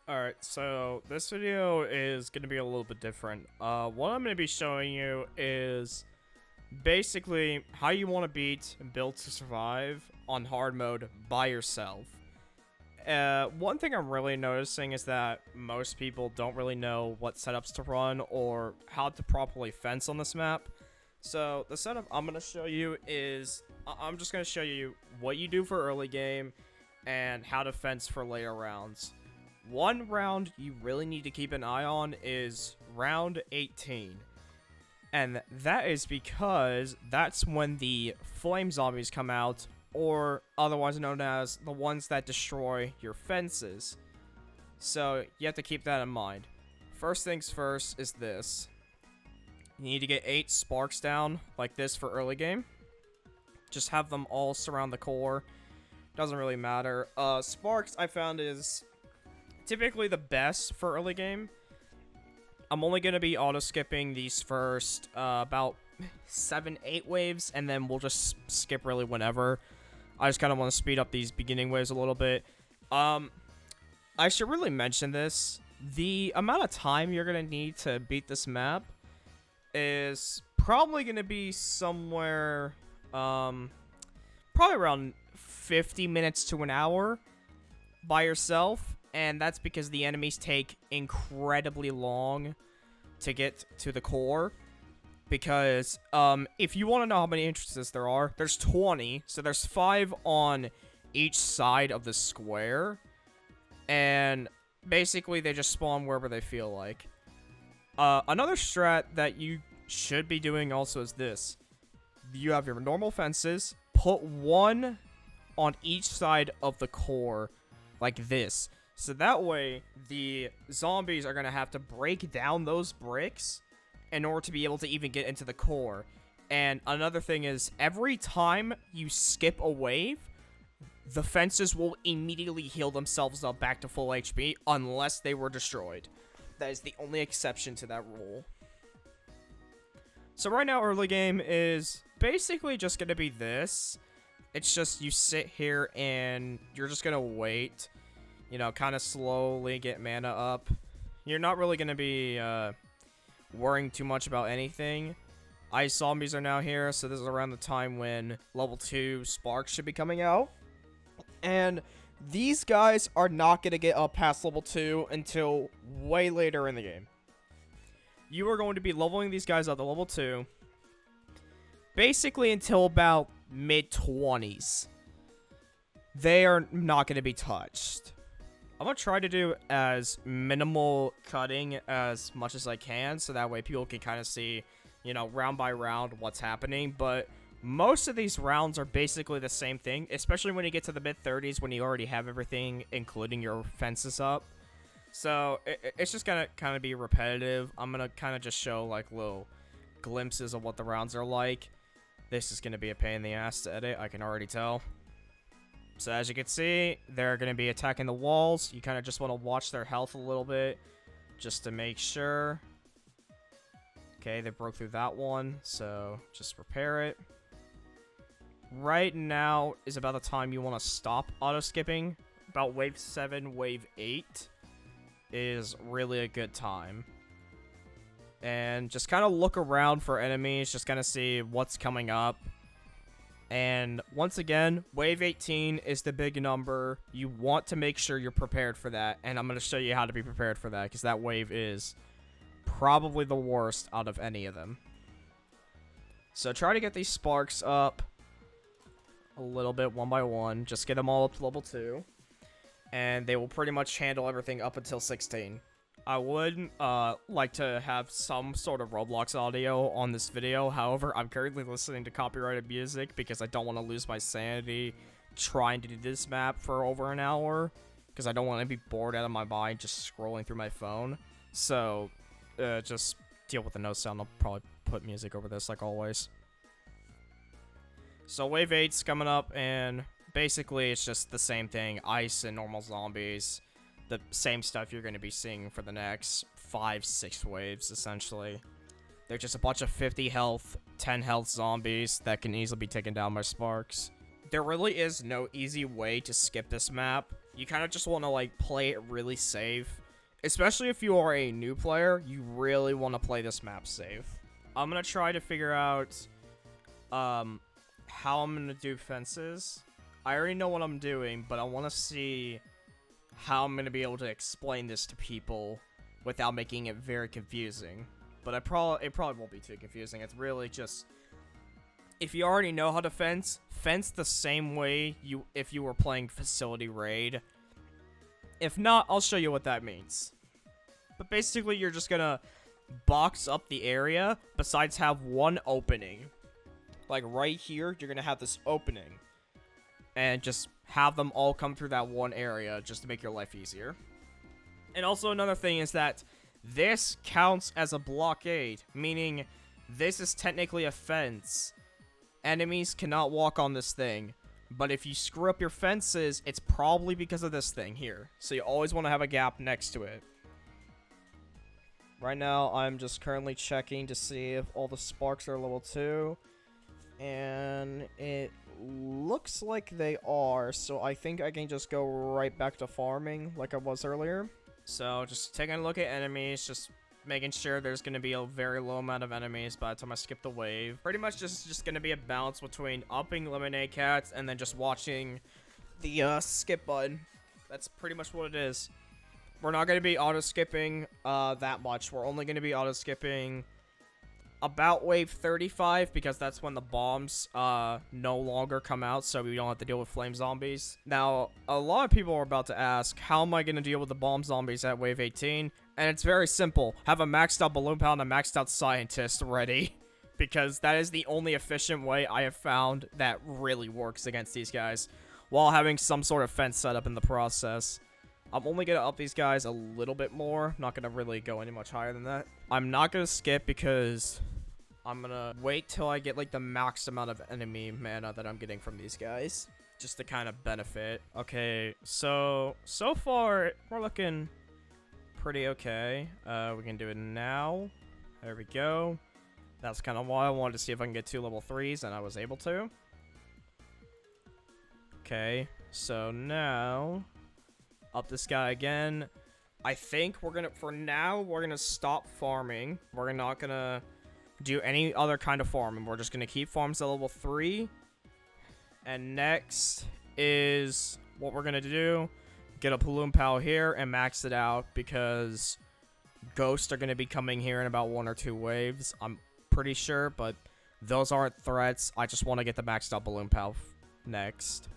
Alright, so this video is going to be a little bit different. What I'm going to be showing you is basically how you want to beat Build to Survive on hard mode by yourself. One thing I'm really noticing is that most people don't really know what setups to run or how to properly fence on this map. So the setup I'm going to show you is, I'm just going to show you what you do for early game and how to fence for later rounds. One round you really need to keep an eye on is round 18. And that is because that's when the flame zombies come out, or otherwise known as the ones that destroy your fences. So you have to keep that in mind. First things first is this. You need to get 8 sparks down, like this for early game. Just have them all surround the core. Doesn't really matter. Sparks I found is typically the best for early game. I'm only going to be auto-skipping these first about 7-8 waves, and then we'll just skip really whenever. I just kind of want to speed up these beginning waves a little bit. I should really mention this. The amount of time you're going to need to beat this map is probably going to be somewhere, probably around 50 minutes to an hour by yourself. And that's because the enemies take incredibly long to get to the core. Because if you want to know how many entrances there are, there's 20. So there's 5 on each side of the square. And basically they just spawn wherever they feel like. Another strat that you should be doing also is this. You have your normal fences. Put 1 on each side of the core like this. So that way, the zombies are going to have to break down those bricks in order to be able to even get into the core. And another thing is, every time you skip a wave, the fences will immediately heal themselves up back to full HP unless they were destroyed. That is the only exception to that rule. So right now, early game is basically just going to be this. It's just you sit here and you're just going to wait. You know, kind of slowly get mana up. You're not really going to be worrying too much about anything. Ice zombies are now here, so this is around the time when level 2 sparks should be coming out. And these guys are not going to get up past level 2 until way later in the game. You are going to be leveling these guys up to level 2 basically until about mid-20s. They are not going to be touched. I'm going to try to do as minimal cutting as much as I can, so that way people can kind of see, you know, round by round what's happening. But most of these rounds are basically the same thing, especially when you get to the mid-30s when you already have everything, including your fences up. So it's just going to kind of be repetitive. I'm going to kind of just show, like, little glimpses of what the rounds are like. This is going to be a pain in the ass to edit, I can already tell. So as you can see, they're going to be attacking the walls. You kind of just want to watch their health a little bit just to make sure. Okay, they broke through that one, so just repair it. Right now is about the time you want to stop auto-skipping. About wave 7, wave 8 is really a good time. And just kind of look around for enemies, just kind of see what's coming up. And once again, wave 18 is the big number. You want to make sure you're prepared for that. And I'm going to show you how to be prepared for that, because that wave is probably the worst out of any of them. So try to get these sparks up a little bit one by one. Just get them all up to level 2. And they will pretty much handle everything up until 16. I would like to have some sort of Roblox audio on this video. However, I'm currently listening to copyrighted music because I don't want to lose my sanity trying to do this map for over an hour. Because I don't want to be bored out of my mind just scrolling through my phone. So, just deal with the no sound. I'll probably put music over this like always. So, wave 8's coming up, and basically it's just the same thing. Ice and normal zombies. The same stuff you're going to be seeing for the next 5-6 waves, essentially. They're just a bunch of 50 health, 10 health zombies that can easily be taken down by sparks. There really is no easy way to skip this map. You kind of just want to, like, play it really safe. Especially if you are a new player, you really want to play this map safe. I'm going to try to figure out how I'm going to do fences. I already know what I'm doing, but I want to see how I'm going to be able to explain this to people without making it very confusing. But it probably won't be too confusing. It's really just, if you already know how to fence the same way if you were playing Facility Raid. If not, I'll show you what that means. But basically, you're just gonna box up the area, besides have one opening. Like right here, you're gonna have this opening. And just have them all come through that one area, just to make your life easier. And also another thing is that this counts as a blockade, meaning this is technically a fence. Enemies cannot walk on this thing. But if you screw up your fences, it's probably because of this thing here. So you always want to have a gap next to it. Right now, I'm just currently checking to see if all the sparks are level 2. And it looks like they are. So I think I can just go right back to farming like I was earlier. So just taking a look at enemies, just making sure there's going to be a very low amount of enemies by the time I skip the wave. Pretty much just going to be a balance between upping Lemonade Cats and then just watching the skip button. That's pretty much what it is. We're not going to be auto-skipping that much. We're only going to be auto-skipping about wave 35 because that's when the bombs no longer come out, so we don't have to deal with flame zombies. Now, a lot of people are about to ask, how am I going to deal with the bomb zombies at wave 18? And it's very simple. Have a maxed out balloon pal and a maxed out scientist ready. Because that is the only efficient way I have found that really works against these guys. While having some sort of fence set up in the process. I'm only going to up these guys a little bit more. Not going to really go any much higher than that. I'm not going to skip because I'm going to wait till I get like the max amount of enemy mana that I'm getting from these guys. Just to kind of benefit. Okay, so far we're looking pretty okay. We can do it now. There we go. That's kind of why I wanted to see if I can get 2 level 3s, and I was able to. Okay, so now up this guy again. I think for now, we're gonna stop farming. We're not gonna do any other kind of farming. We're just gonna keep farms at level 3. And next is what we're gonna do. Get a Balloon Pal here and max it out because ghosts are gonna be coming here in about 1 or 2 waves. I'm pretty sure, but those aren't threats. I just want to get the maxed out Balloon Pal next.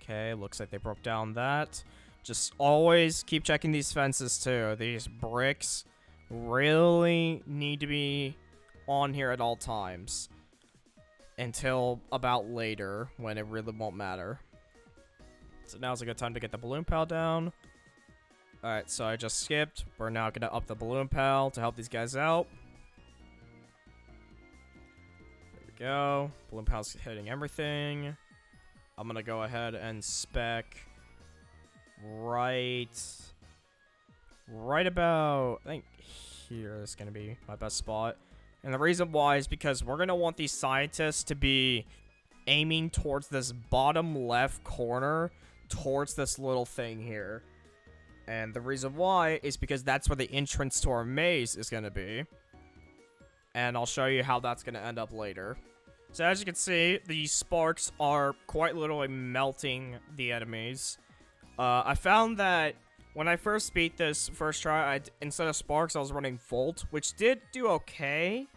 Okay, looks like they broke down that. Just always keep checking these fences too. These bricks really need to be on here at all times. Until about later, when it really won't matter. So now's a good time to get the Balloon Pal down. Alright, so I just skipped. We're now going to up the Balloon Pal to help these guys out. There we go. Balloon Pal's hitting everything. I'm going to go ahead and spec right about, I think here is going to be my best spot. And the reason why is because we're going to want these scientists to be aiming towards this bottom left corner, towards this little thing here. And the reason why is because that's where the entrance to our maze is going to be. And I'll show you how that's going to end up later. So as you can see, the sparks are quite literally melting the enemies. I found that when I first beat this first try, instead of sparks, I was running Volt, which did do okay.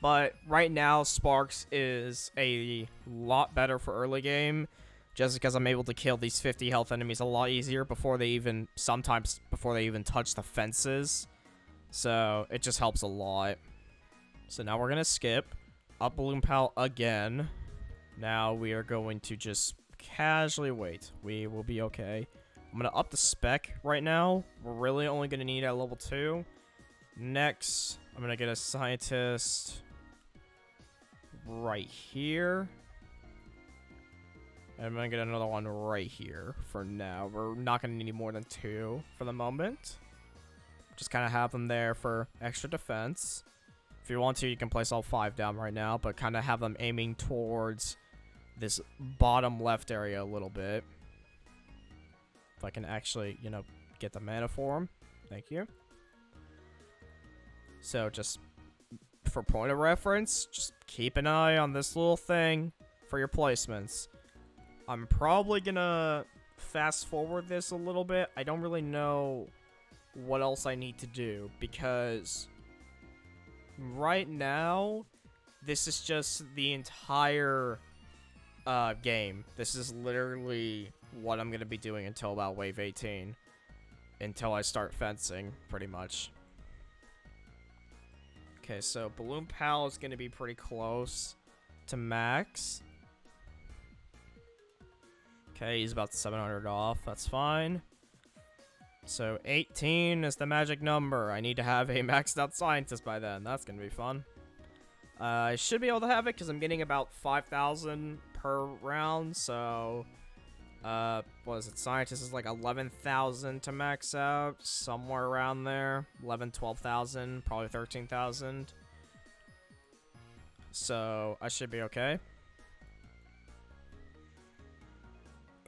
But right now, sparks is a lot better for early game. Just because I'm able to kill these 50 health enemies a lot easier sometimes before they even touch the fences. So it just helps a lot. So now we're going to skip. Up Balloon Pal again. Now we are going to just casually wait. We will be okay. I'm going to up the spec right now. We're really only going to need at level 2. Next, I'm going to get a scientist right here. And I'm going to get another one right here for now. We're not going to need more than 2 for the moment. Just kind of have them there for extra defense. If you want to, you can place all 5 down right now, but kind of have them aiming towards this bottom left area a little bit. If I can actually, you know, get the mana for him. Thank you. So just for point of reference, just keep an eye on this little thing for your placements. I'm probably gonna fast forward this a little bit. I don't really know what else I need to do because right now this is just the entire game. This is literally what I'm gonna be doing until about wave 18, until I start fencing, pretty much. Okay, so Balloon Pal is gonna be pretty close to max. Okay, he's about 700 off. That's fine. So 18 is the magic number. I need to have a maxed out scientist by then. That's gonna be fun. I should be able to have it because I'm getting about 5,000 per round. So, what is it? Scientist is like 11,000 to max out. Somewhere around there. 11, 12,000. Probably 13,000. So, I should be okay.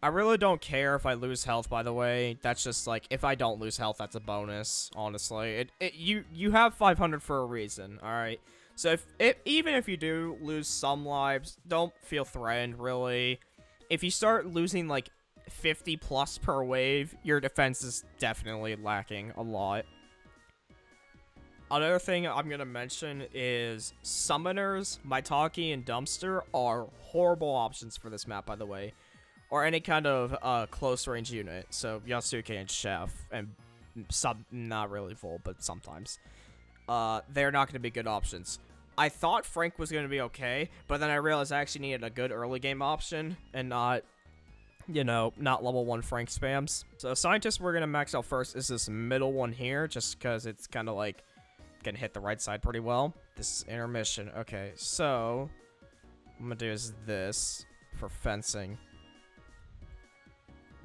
I really don't care if I lose health, by the way. That's just like, if I don't lose health, that's a bonus, honestly. You have 500 for a reason, alright? So even if you do lose some lives, don't feel threatened, really. If you start losing like 50 plus per wave, your defense is definitely lacking a lot. Another thing I'm going to mention is Summoners, Maitake, and Dumpster are horrible options for this map, by the way. Or any kind of close range unit. So Yasuke and Chef, and some, not really full, but sometimes. They're not going to be good options. I thought Frank was going to be okay, but then I realized I actually needed a good early game option and not, you know, not level 1 Frank spams. So Scientist we're going to max out first is this middle one here, just because it's kind of like going to hit the right side pretty well. This is intermission. Okay, so what I'm going to do is this for fencing.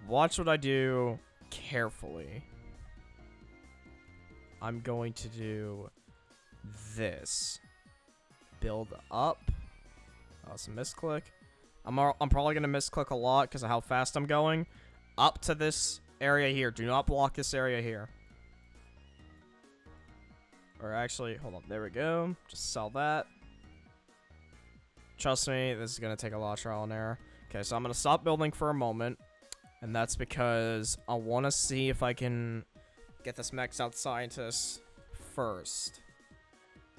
Watch what I do carefully. I'm going to do this. Build up. Oh, it's a misclick. I'm probably going to misclick a lot because of how fast I'm going. Up to this area here. Do not block this area here. Or actually, hold on. There we go. Just sell that. Trust me, this is going to take a lot of trial and error. Okay, so I'm going to stop building for a moment. And that's because I want to see if I can get this maxed out scientist first.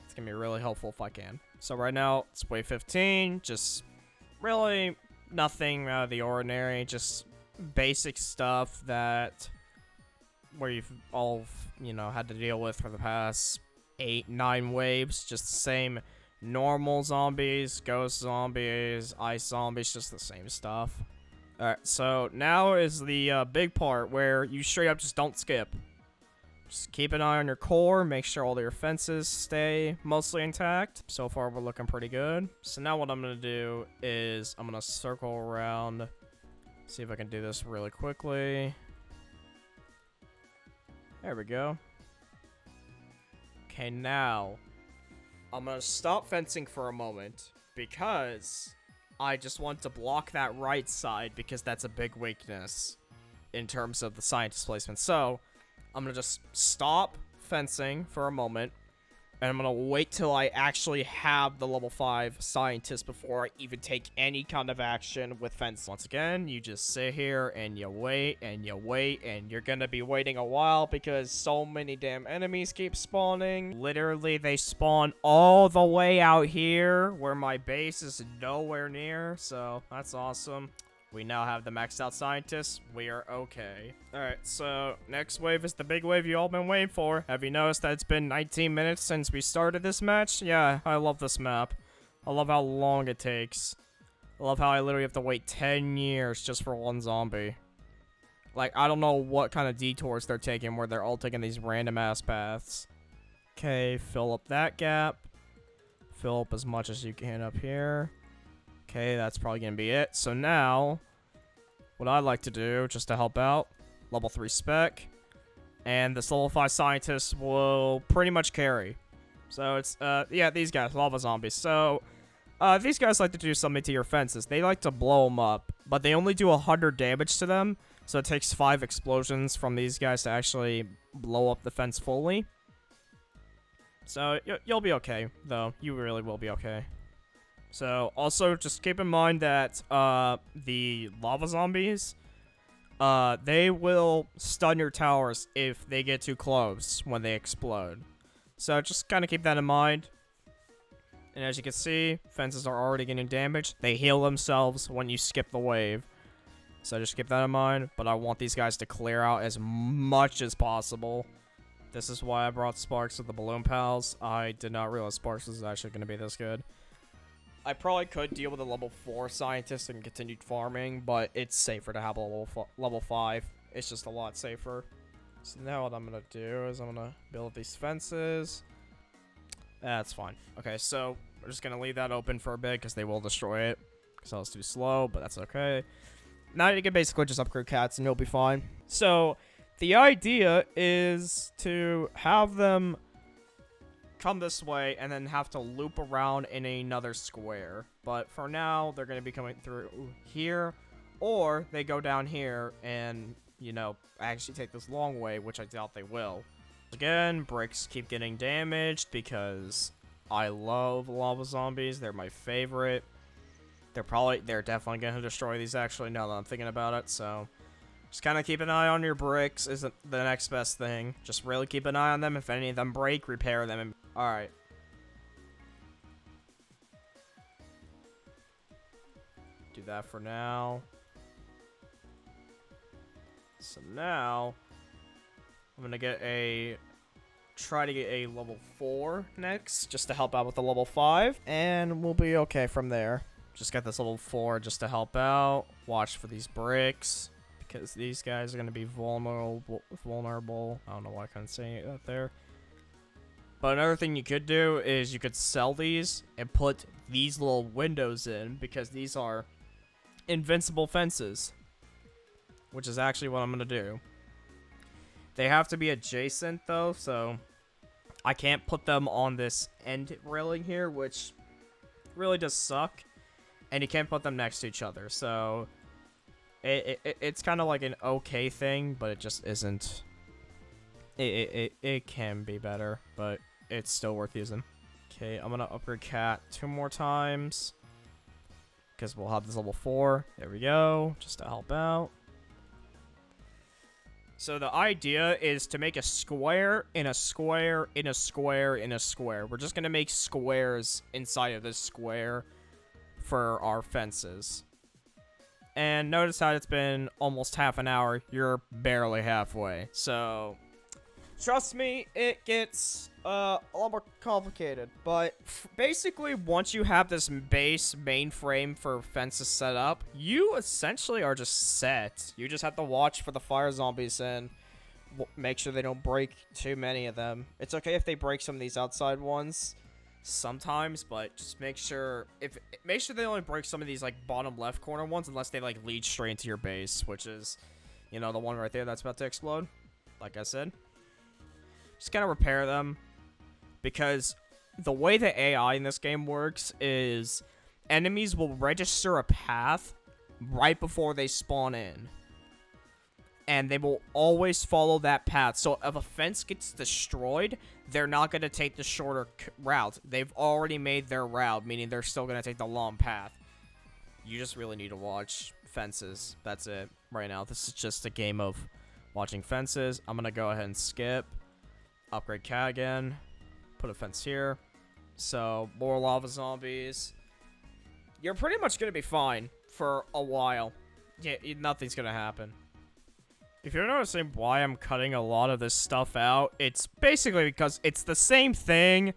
It's going to be really helpful if I can. So right now, it's wave 15. Just really nothing out of the ordinary. Just basic stuff that we've all, you know, had to deal with for the past 8, 9 waves. Just the same normal zombies, ghost zombies, ice zombies, just the same stuff. Alright, so now is the big part where you straight up just don't skip. Just keep an eye on your core, make sure all your fences stay mostly intact. So far, we're looking pretty good. So now what I'm going to do is I'm going to circle around, see if I can do this really quickly. There we go. Okay, now I'm going to stop fencing for a moment because I just want to block that right side because that's a big weakness in terms of the scientist placement. So I'm going to just stop fencing for a moment, and I'm going to wait till I actually have the level 5 scientist before I even take any kind of action with fence. Once again, you just sit here and you wait and you wait, and you're going to be waiting a while because so many damn enemies keep spawning. Literally, they spawn all the way out here where my base is nowhere near, so that's awesome. We now have the maxed out scientists. We are okay. Alright, so next wave is the big wave you all been waiting for. Have you noticed that it's been 19 minutes since we started this match? Yeah, I love this map. I love how long it takes. I love how I literally have to wait 10 years just for one zombie. Like, I don't know what kind of detours they're taking where they're all taking these random ass paths. Okay, fill up that gap. Fill up as much as you can up here. Okay, that's probably going to be it. So now, what I'd like to do, just to help out, level 3 spec, and this level 5 scientist will pretty much carry. So it's, yeah, these guys, lava zombies. So, these guys like to do something to your fences. They like to blow them up, but they only do 100 damage to them. So it takes 5 explosions from these guys to actually blow up the fence fully. So you'll be okay, though. You really will be okay. So also just keep in mind that the lava zombies, they will stun your towers if they get too close when they explode. So just kind of keep that in mind. And as you can see, fences are already getting damaged. They heal themselves when you skip the wave. So just keep that in mind. But I want these guys to clear out as much as possible. This is why I brought Sparks with the Balloon Pals. I did not realize Sparks was actually going to be this good. I probably could deal with a level 4 scientist and continued farming, but it's safer to have a level 5. It's just a lot safer. So now what I'm going to do is I'm going to build these fences. That's fine. Okay, so we're just going to leave that open for a bit because they will destroy it. Because I was too slow, but that's okay. Now you can basically just upgrade cats and you'll be fine. So the idea is to have them come this way and then have to loop around in another square. But for now, they're going to be coming through here, or they go down here and, you know, actually take this long way, which I doubt they will. Again, bricks keep getting damaged because I love lava zombies. They're my favorite. They're definitely going to destroy these actually now that I'm thinking about it, so just kind of keep an eye on your bricks isn't the next best thing. Just really keep an eye on them. If any of them break, repair them. Alright. Do that for now. So now, I'm going to try to get a level 4 next, just to help out with the level 5, and we'll be okay from there. Just got this level 4 just to help out. Watch for these bricks, because these guys are going to be vulnerable. I don't know why I couldn't say that there. But another thing you could do is you could sell these and put these little windows in, because these are invincible fences, which is actually what I'm going to do. They have to be adjacent, though, so I can't put them on this end railing here, which really does suck. And you can't put them next to each other, so it's kind of like an okay thing, but it just isn't. It can be better, but it's still worth using. Okay, I'm gonna upgrade Cat 2 more times, because we'll have this level 4. There we go, just to help out. So the idea is to make a square in a square in a square in a square. We're just gonna make squares inside of this square for our fences. And notice how it's been almost half an hour. You're barely halfway. So trust me, it gets a lot more complicated. But basically, once you have this base mainframe for fences set up, you essentially are just set. You just have to watch for the fire zombies and make sure they don't break too many of them. It's okay if they break some of these outside ones sometimes, but just make sure they only break some of these like bottom left corner ones, unless they like lead straight into your base, which is, you know, the one right there that's about to explode. Like I said, just kind of repair them, because the way the AI in this game works is enemies will register a path right before they spawn in, and they will always follow that path. So if a fence gets destroyed, they're not going to take the shorter route. They've already made their route, meaning they're still going to take the long path. You just really need to watch fences. That's it right now. This is just a game of watching fences. I'm going to go ahead and skip. Upgrade Cat again. Put a fence here. So, more lava zombies. You're pretty much going to be fine for a while. Yeah, nothing's going to happen. If you're noticing why I'm cutting a lot of this stuff out, it's basically because it's the same thing.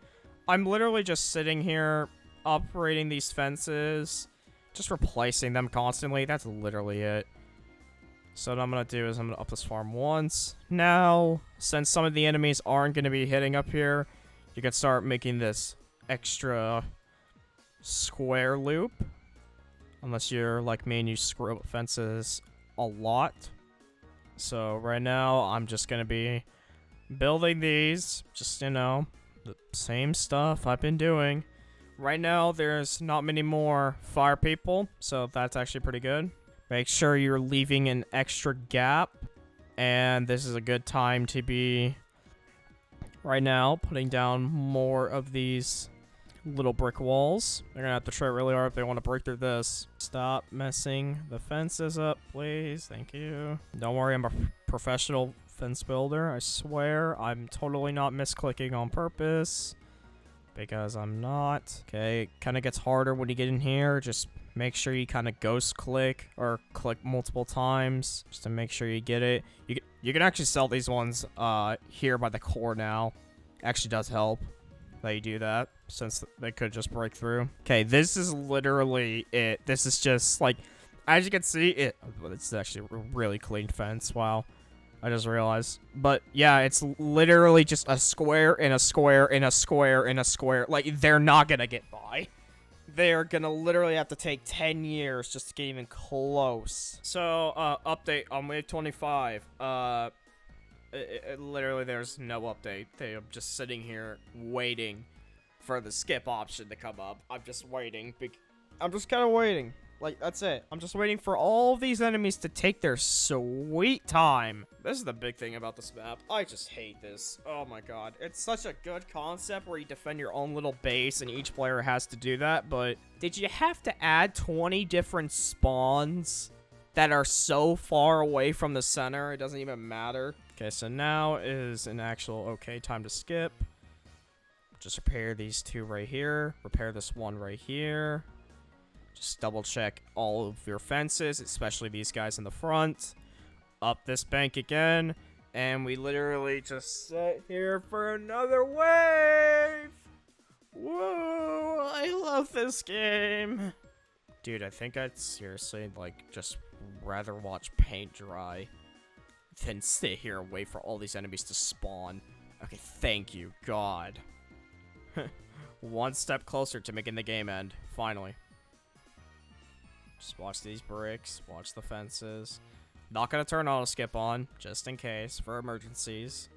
I'm literally just sitting here operating these fences, just replacing them constantly. That's literally it. So what I'm going to do is I'm going to up this farm once. Now, since some of the enemies aren't going to be hitting up here, you can start making this extra square loop. Unless you're like me and you screw up fences a lot. So right now, I'm just going to be building these, just, you know, the same stuff I've been doing. Right now, there's not many more fire people, so that's actually pretty good. Make sure you're leaving an extra gap. And this is a good time to be, right now, putting down more of these little brick walls. They're gonna have to try really hard if they want to break through this. Stop messing the fences up, please. Thank you. Don't worry, I'm a professional fence builder. I swear, I'm totally not misclicking on purpose. Because I'm not. Okay, it kind of gets harder when you get in here. Just make sure you kind of ghost click or click multiple times just to make sure you get it. You can actually sell these ones here by the core now. Actually does help that you do that, since they could just break through. Okay, this is literally it. This is just like, as you can see, it's actually a really clean fence. Wow. I just realized. But yeah, it's literally just a square and a square and a square and a square. Like, they're not gonna get by. They're gonna literally have to take 10 years just to get even close. So, update on wave 25. Literally, there's no update. They are just sitting here waiting for the skip option to come up. I'm just waiting. I'm just kind of waiting. Like, that's it. I'm just waiting for all these enemies to take their sweet time. This is the big thing about this map. I just hate this. Oh my god. It's such a good concept where you defend your own little base and each player has to do that, but did you have to add 20 different spawns that are so far away from the center? It doesn't even matter. Okay, so now is an actual okay time to skip. Just repair these two right here. Repair this one right here. Just double check all of your fences, especially these guys in the front. Up this bank again. And we literally just sit here for another wave. Whoa, I love this game. Dude, I think I'd seriously, like, just rather watch paint dry than sit here and wait for all these enemies to spawn. Okay, thank you, God. One step closer to making the game end, finally. Just watch these bricks, watch the fences. Not gonna turn auto skip on, just in case, for emergencies.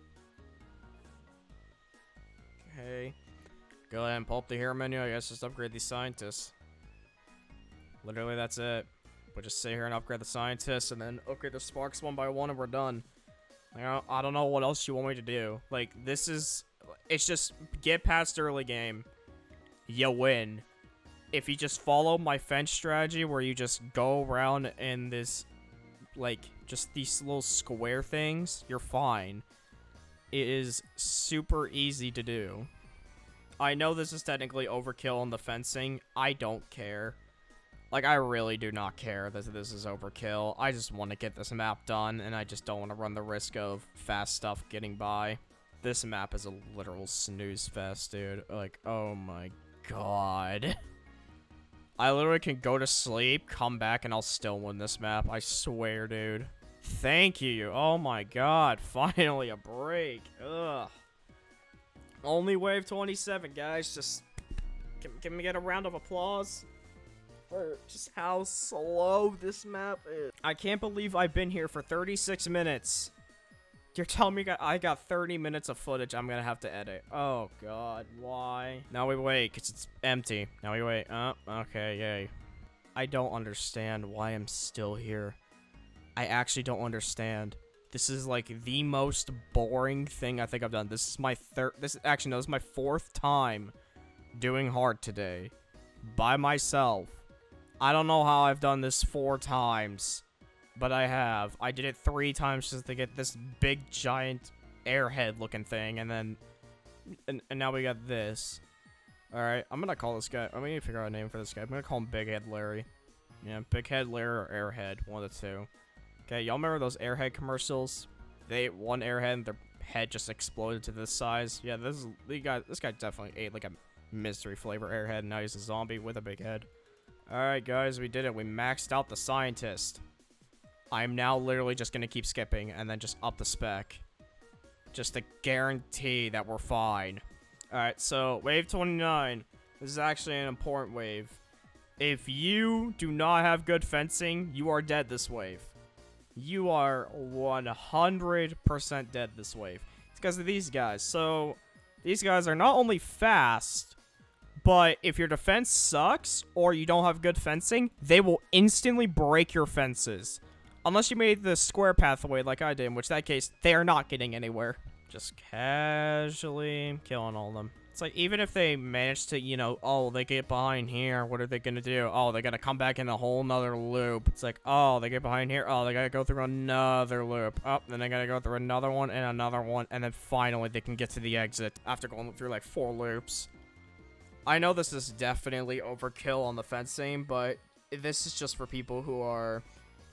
Okay. Go ahead and pull up the hero menu. I guess just upgrade these scientists. Literally, that's it. We'll just sit here and upgrade the scientists, and then upgrade the sparks one by one, and we're done. You know, I don't know what else you want me to do. Like, this is... It's just get past early game. You win. If you just follow my fence strategy where you just go around in this, like, just these little square things, you're fine. It is super easy to do. I know this is technically overkill on the fencing. I don't care. Like, I really do not care that this is overkill. I just want to get this map done, and I just don't want to run the risk of fast stuff getting by. This map is a literal snooze fest, dude. Like, oh my god. I literally can go to sleep, come back, and I'll still win this map. I swear, dude. Thank you. Oh my god. Finally a break. Ugh. Only wave 27, guys. Just can we get a round of applause for just how slow this map is? I can't believe I've been here for 36 minutes. You're telling me I got 30 minutes of footage I'm gonna have to edit. Oh, God. Why? Now we wait, because it's empty. Now we wait. Oh, okay, yay. I don't understand why I'm still here. I actually don't understand. This is, like, the most boring thing I think I've done. This is my this is my fourth time doing hard today. By myself. I don't know how I've done this 4 times. But I have. I did it 3 times just to get this big, giant, airhead looking thing, and then... And now we got this. Alright, I'm gonna call this guy... I'm gonna figure out a name for this guy. I'm gonna call him Big Head Larry. Yeah, Big Head Larry or Airhead. One of the two. Okay, y'all remember those Airhead commercials? They ate one Airhead and their head just exploded to this size. Yeah, this guy definitely ate, like, a mystery flavor Airhead, and now he's a zombie with a big head. Alright, guys, we did it. We maxed out the scientist. I'm now literally just going to keep skipping and then just up the spec. Just to guarantee that we're fine. Alright, so wave 29. This is actually an important wave. If you do not have good fencing, you are dead this wave. You are 100% dead this wave. It's because of these guys. So, these guys are not only fast, But if your defense sucks or you don't have good fencing, they will instantly break your fences. Unless you made the square pathway like I did, in which that case, they are not getting anywhere. Just casually killing all of them. It's like, even if they manage to, you know, oh, they get behind here, what are they gonna do? Oh, they gotta come back in a whole nother loop. It's like, oh, they get behind here, oh, they gotta go through another loop. Oh, then they gotta go through another one, and then finally they can get to the exit after going through like 4 loops. I know this is definitely overkill on the fencing, but this is just for people who are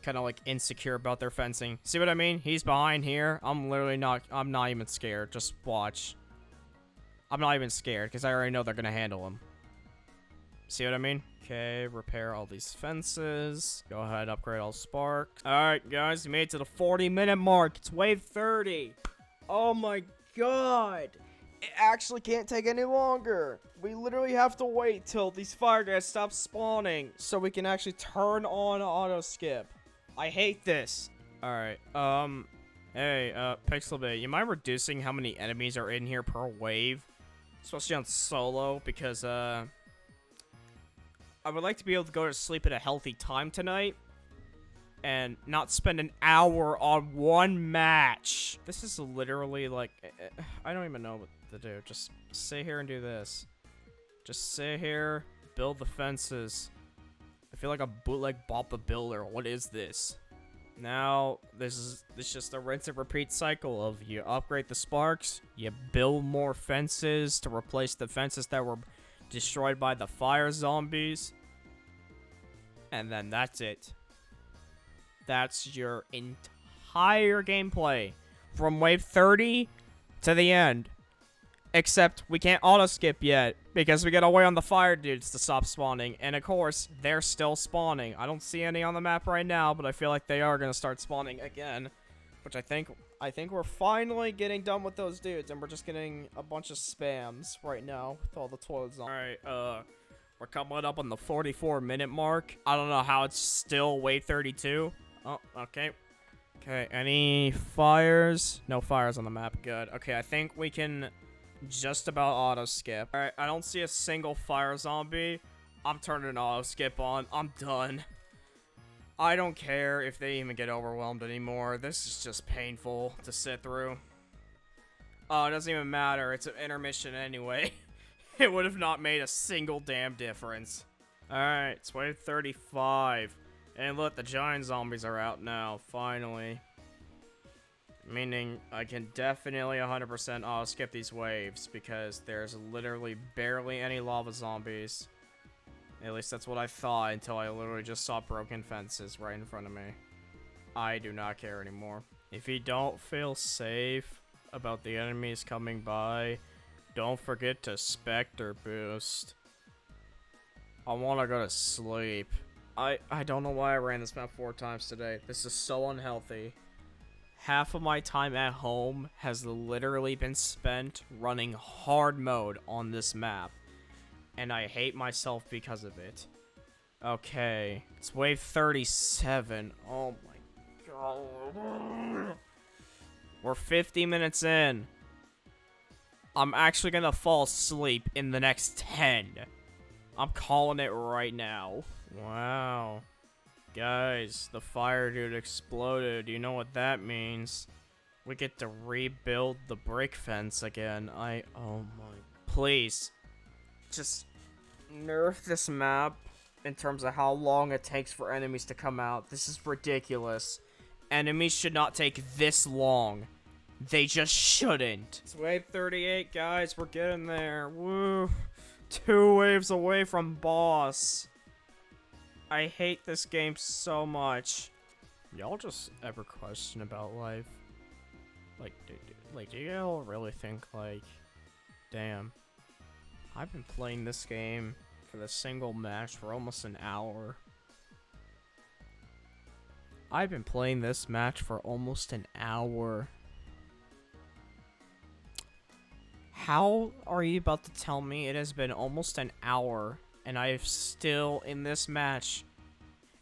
kind of like insecure about their fencing. See what I mean? He's behind here. I'm not even scared. Just watch. I'm not even scared because I already know they're going to handle him. See what I mean? Okay, repair all these fences. Go ahead, upgrade all sparks. All right, guys, we made it to the 40-minute mark. It's wave 30. Oh my god. It actually can't take any longer. We literally have to wait till these fire guys stop spawning so we can actually turn on auto skip. I hate this. All right, hey, Pixelbit, you mind reducing how many enemies are in here per wave? Especially on solo, because, I would like to be able to go to sleep at a healthy time tonight and not spend an hour on one match. This is literally, like, I don't even know what to do. Just sit here and do this. Just sit here, build the fences. I feel like a bootleg Bob the Builder. What is this? Now, this is just a rinse and repeat cycle of you upgrade the sparks, you build more fences to replace the fences that were destroyed by the fire zombies, and then that's it. That's your entire gameplay from wave 30 to the end. Except we can't auto skip yet because we gotta wait on the fire dudes to stop spawning. And of course, they're still spawning. I don't see any on the map right now, but I feel like they are gonna start spawning again. Which I think we're finally getting done with those dudes, and we're just getting a bunch of spams right now with all the toilets on. Alright, we're coming up on the 44-minute mark. I don't know how it's still wave 32. Oh, okay. Okay, any fires? No fires on the map. Good. Okay, I think we can just about auto skip. Alright, I don't see a single fire zombie. I'm turning auto skip on. I'm done. I don't care if they even get overwhelmed anymore. This is just painful to sit through. Oh, it doesn't even matter. It's an intermission anyway. It would have not made a single damn difference. Alright, it's wave 35. And look, the giant zombies are out now, finally. Meaning, I can definitely 100% auto skip these waves, because there's literally barely any lava zombies. At least that's what I thought, until I literally just saw broken fences right in front of me. I do not care anymore. If you don't feel safe about the enemies coming by, don't forget to Spectre boost. I want to go to sleep. I don't know why I ran this map 4 times today. This is so unhealthy. Half of my time at home has literally been spent running hard mode on this map. And I hate myself because of it. Okay, it's wave 37. Oh my god. We're 50 minutes in. I'm actually gonna fall asleep in the next 10. I'm calling it right now. Wow. Guys, the fire dude exploded. You know what that means? We get to rebuild the brick fence again. Oh my. Please. Just nerf this map in terms of how long it takes for enemies to come out. This is ridiculous. Enemies should not take this long. They just shouldn't. It's wave 38, guys. We're getting there. Woo. 2 waves away from boss. I hate this game so much. Y'all just ever question about life? Like, do y'all really think, like, damn, I've been playing this game for the single match for almost an hour. I've been playing this match for almost an hour. How are you about to tell me it has been almost an hour and I'm still in this match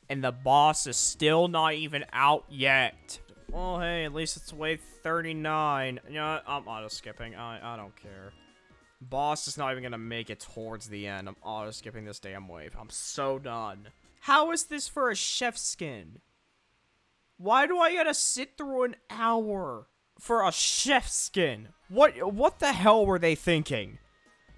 and the boss is still not even out yet? Well, hey, at least it's wave 39. You know what? I'm auto-skipping. I don't care. Boss is not even gonna make it towards the end. I'm auto skipping this damn wave. I'm so done. How is this for a chef skin? Why do I gotta sit through an hour for a chef skin? What the hell were they thinking?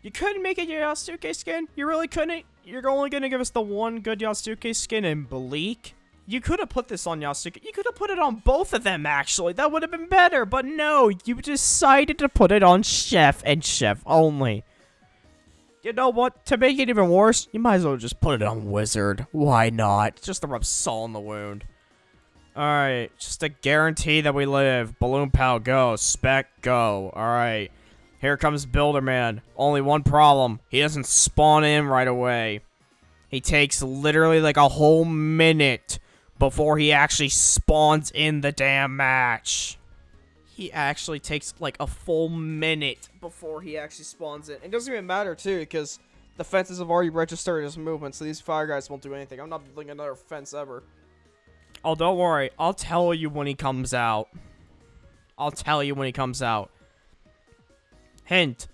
You couldn't make it your Yasuke skin? You really couldn't? You're only gonna give us the one good Yasuke skin in Bleak? You could have put this on Yasuke. You could have put it on both of them, actually. That would have been better. But no, you decided to put it on Chef and Chef only. You know what? To make it even worse, you might as well just put it on Wizard. Why not? Just to rub salt in the wound. Alright, just to guarantee that we live. Balloon Pal, go. Spec, go. Alright. Here comes Builderman. Only one problem. He doesn't spawn in right away. He takes literally like a whole minute before he actually spawns in the damn match. He actually takes like a full minute before he actually spawns in. It doesn't even matter too, because the fences have already registered his movement, so these fire guys won't do anything. I'm not building another fence ever. Oh, don't worry. I'll tell you when he comes out. I'll tell you when he comes out. Hint.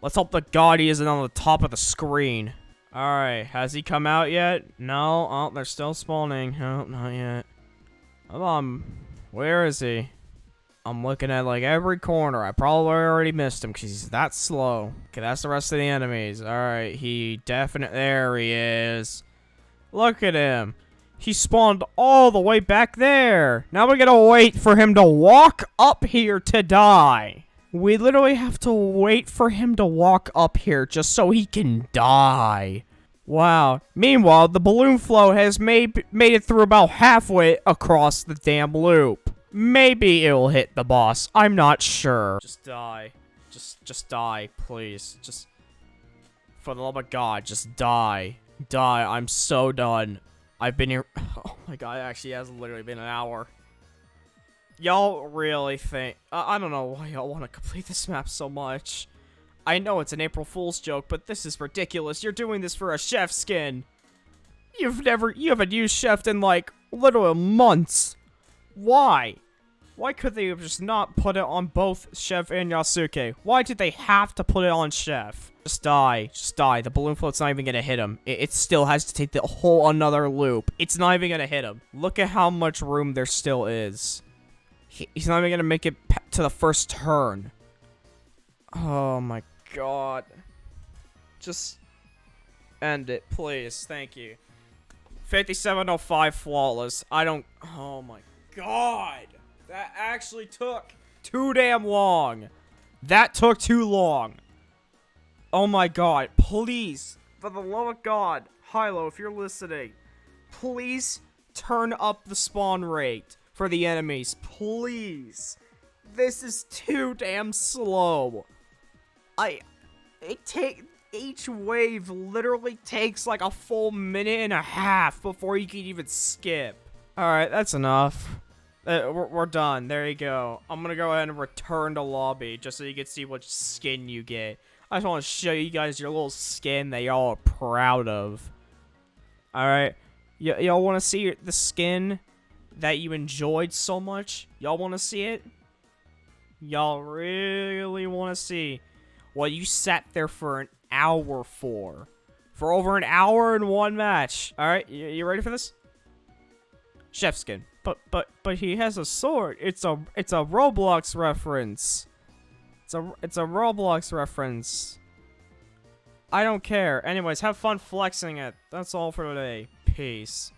Let's hope to God he isn't on the top of the screen. Alright, has he come out yet? No. Oh, they're still spawning. Oh, not yet. Come on. Where is he? I'm looking at, like, every corner. I probably already missed him because he's that slow. Okay, that's the rest of the enemies. Alright, he definitely... There he is. Look at him. He spawned all the way back there. Now we gotta wait for him to walk up here to die. We literally have to wait for him to walk up here just so he can die. Wow. Meanwhile, the balloon flow has made it through about halfway across the damn loop. Maybe it'll hit the boss. I'm not sure. Just die. Just die, please. Just... For the love of God, just die. Die. I'm so done. I've been here... Oh my God, it actually has literally been an hour. Y'all really think... I don't know why y'all want to complete this map so much. I know it's an April Fool's joke, but this is ridiculous. You're doing this for a chef skin. You haven't used chef in, like, literal months. Why? Why could they have just not put it on both Chef and Yasuke? Why did they have to put it on Chef? Just die. Just die. The balloon float's not even gonna hit him. It still has to take the whole another loop. It's not even gonna hit him. Look at how much room there still is. He's not even gonna make it to the first turn. Oh my God. Just end it, please. Thank you. 5705 flawless. I don't... Oh my God. That actually took too damn long. That took too long. Oh my God. Please, for the love of God, Hilo, if you're listening, please turn up the spawn rate for the enemies. Please. This is too damn slow. Each wave literally takes like a full minute and a half before you can even skip. Alright, that's enough. We're done. There you go. I'm gonna go ahead and return to lobby just so you can see what skin you get. I just want to show you guys your little skin that y'all are proud of. Alright. Y'all want to see the skin that you enjoyed so much? Y'all want to see it? Y'all really want to see what you sat there for an hour for? For over an hour in one match. Alright, you ready for this? Chef skin. But he has a sword. It's a Roblox reference. It's a Roblox reference. I don't care. Anyways, have fun flexing it. That's all for today. Peace.